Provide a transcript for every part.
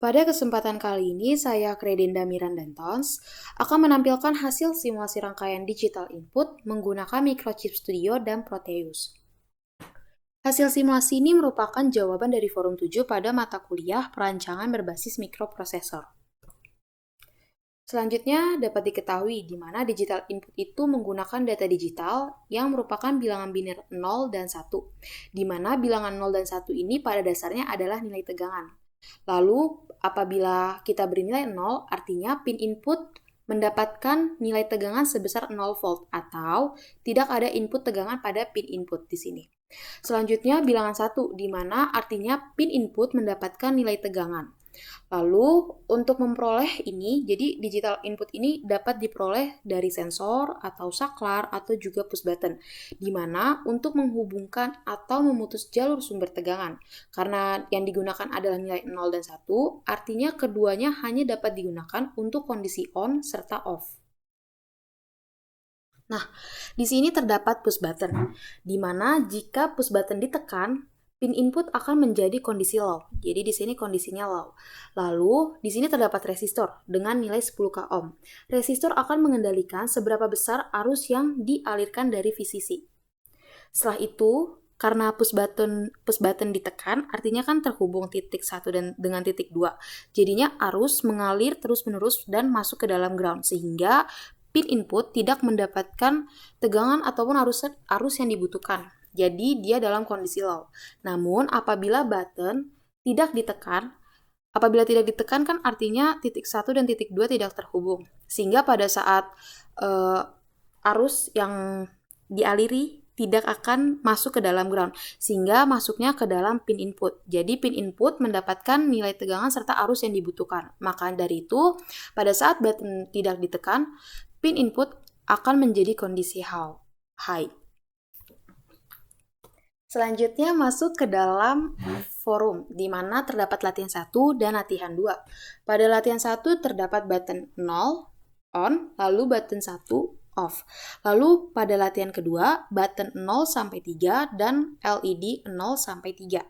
Pada kesempatan kali ini, saya Kredenda Mirandantons akan menampilkan hasil simulasi rangkaian digital input menggunakan Microchip Studio dan Proteus. Hasil simulasi ini merupakan jawaban dari forum 7 pada mata kuliah perancangan berbasis mikroprosesor. Selanjutnya dapat diketahui di mana digital input itu menggunakan data digital yang merupakan bilangan biner 0 dan 1, di mana bilangan 0 dan 1 ini pada dasarnya adalah nilai tegangan. Lalu, apabila kita beri nilai 0, artinya pin input mendapatkan nilai tegangan sebesar 0 volt atau tidak ada input tegangan pada pin input di sini. Selanjutnya, bilangan 1, di mana artinya pin input mendapatkan nilai tegangan. Lalu, untuk memperoleh ini, jadi digital input ini dapat diperoleh dari sensor atau saklar atau juga push button, di mana untuk menghubungkan atau memutus jalur sumber tegangan. Karena yang digunakan adalah nilai 0 dan 1, artinya keduanya hanya dapat digunakan untuk kondisi on serta off. Nah, di sini terdapat push button, di mana jika push button ditekan, pin input akan menjadi kondisi low. Jadi di sini kondisinya low. Lalu di sini terdapat resistor dengan nilai 10k ohm. Resistor akan mengendalikan seberapa besar arus yang dialirkan dari VCC. Setelah itu, karena push button ditekan, artinya kan terhubung titik 1 dan dengan titik 2. Jadinya arus mengalir terus-menerus dan masuk ke dalam ground, sehingga pin input tidak mendapatkan tegangan ataupun arus yang dibutuhkan. Jadi dia dalam kondisi low. Namun apabila button tidak ditekan, kan artinya titik 1 dan titik 2 tidak terhubung. Sehingga pada saat arus yang dialiri tidak akan masuk ke dalam ground, sehingga masuknya ke dalam pin input. Jadi pin input mendapatkan nilai tegangan serta arus yang dibutuhkan. Maka dari itu, pada saat button tidak ditekan, pin input akan menjadi kondisi high. Selanjutnya masuk ke dalam forum, di mana terdapat latihan 1 dan latihan 2. Pada latihan 1 terdapat button 0, on, lalu button 1, off. Lalu pada latihan kedua, button 0 sampai 3 dan LED 0 sampai 3.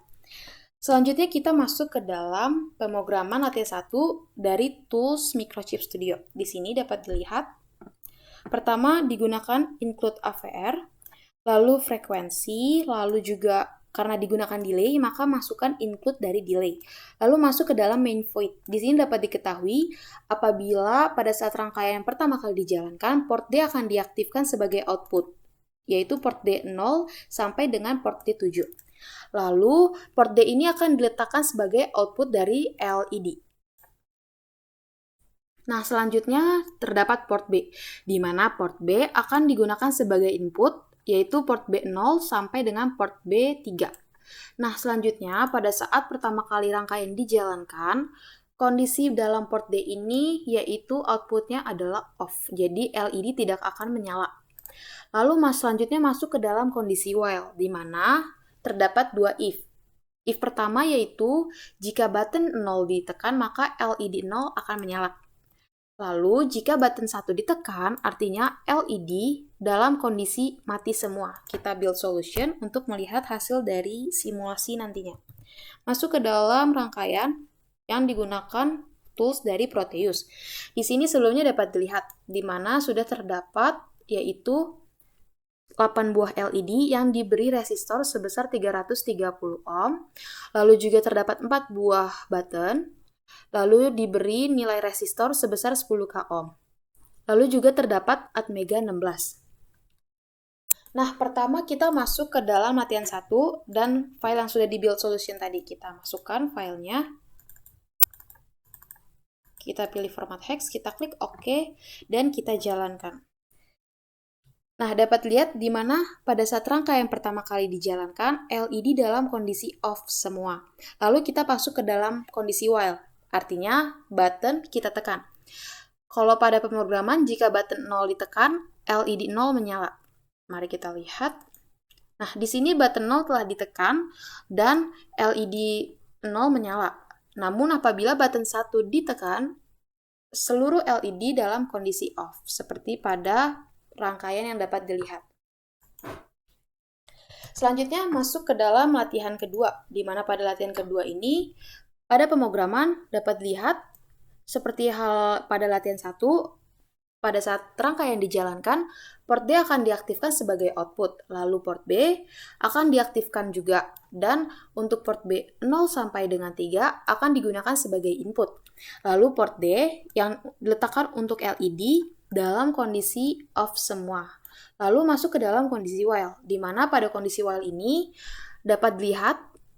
Selanjutnya kita masuk ke dalam pemrograman latihan 1 dari tools Microchip Studio. Di sini dapat dilihat, pertama digunakan include AVR, lalu frekuensi, lalu juga karena digunakan delay, maka masukkan include dari delay. Lalu masuk ke dalam main void. Di sini dapat diketahui apabila pada saat rangkaian yang pertama kali dijalankan, port D akan diaktifkan sebagai output, yaitu port D0 sampai dengan port D7. Lalu port D ini akan diletakkan sebagai output dari LED. Nah, selanjutnya terdapat port B, di mana port B akan digunakan sebagai input, yaitu port B0 sampai dengan port B3. Nah, selanjutnya pada saat pertama kali rangkaian dijalankan, kondisi dalam port D ini yaitu outputnya adalah off, jadi LED tidak akan menyala. Lalu selanjutnya masuk ke dalam kondisi while, di mana terdapat dua if. If pertama yaitu jika button 0 ditekan, maka LED 0 akan menyala. Lalu, jika button 1 ditekan, artinya LED dalam kondisi mati semua. Kita build solution untuk melihat hasil dari simulasi nantinya. Masuk ke dalam rangkaian yang digunakan tools dari Proteus. Di sini sebelumnya dapat dilihat di mana sudah terdapat yaitu 8 buah LED yang diberi resistor sebesar 330 ohm. Lalu juga terdapat 4 buah button. Lalu diberi nilai resistor sebesar 10k ohm. Lalu juga terdapat Atmega 16. Nah, pertama kita masuk ke dalam latihan 1 dan file yang sudah di build solution tadi. Kita masukkan filenya. Kita pilih format hex, kita klik OK, dan kita jalankan. Nah, dapat lihat di mana pada saat rangkaian pertama kali dijalankan, LED dalam kondisi off semua. Lalu kita masuk ke dalam kondisi while. Artinya, button kita tekan. Kalau pada pemrograman, jika button 0 ditekan, LED 0 menyala. Mari kita lihat. Nah, di sini button 0 telah ditekan dan LED 0 menyala. Namun, apabila button 1 ditekan, seluruh LED dalam kondisi off, seperti pada rangkaian yang dapat dilihat. Selanjutnya, masuk ke dalam latihan kedua, di mana pada latihan kedua ini, Pada pemrograman dapat dilihat seperti hal pada latihan 1, pada saat rangkaian dijalankan, port D akan diaktifkan sebagai output, lalu port B akan diaktifkan juga, dan untuk port B 0 sampai dengan 3 akan digunakan sebagai input. Lalu port D yang diletakkan untuk LED dalam kondisi off semua. Lalu masuk ke dalam kondisi while, di mana pada kondisi while ini dapat dilihat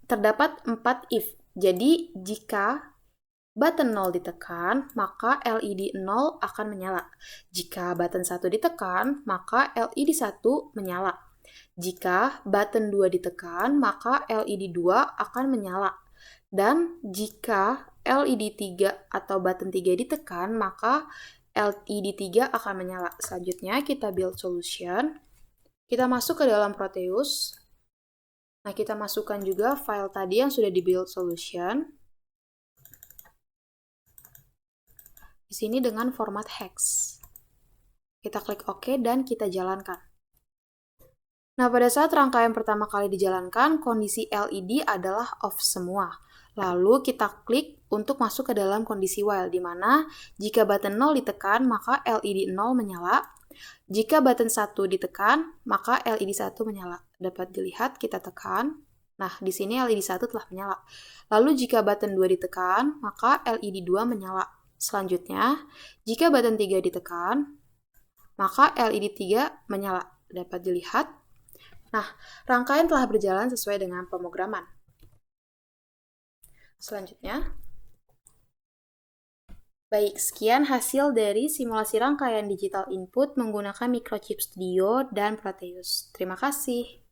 terdapat 4 if. Jadi jika button 0 ditekan, maka LED 0 akan menyala. Jika button 1 ditekan, maka LED 1 menyala. Jika button 2 ditekan, maka LED 2 akan menyala. Dan jika LED 3 atau button 3 ditekan, maka LED 3 akan menyala. Selanjutnya kita build solution. Kita masuk ke dalam Proteus. Nah, kita masukkan juga file tadi yang sudah di build solution. Di sini dengan format hex. Kita klik OK dan kita jalankan. Nah, pada saat rangkaian pertama kali dijalankan, kondisi LED adalah off semua. Lalu kita klik untuk masuk ke dalam kondisi while, di mana jika button 0 ditekan, maka LED 0 menyala. Jika button 1 ditekan, maka LED 1 menyala. Dapat dilihat, kita tekan. Nah, di sini LED 1 telah menyala. Lalu jika button 2 ditekan, maka LED 2 menyala. Selanjutnya, jika button 3 ditekan, maka LED 3 menyala. Dapat dilihat. Nah, rangkaian telah berjalan sesuai dengan pemrograman. Selanjutnya, baik, sekian hasil dari simulasi rangkaian digital input menggunakan Microchip Studio dan Proteus. Terima kasih.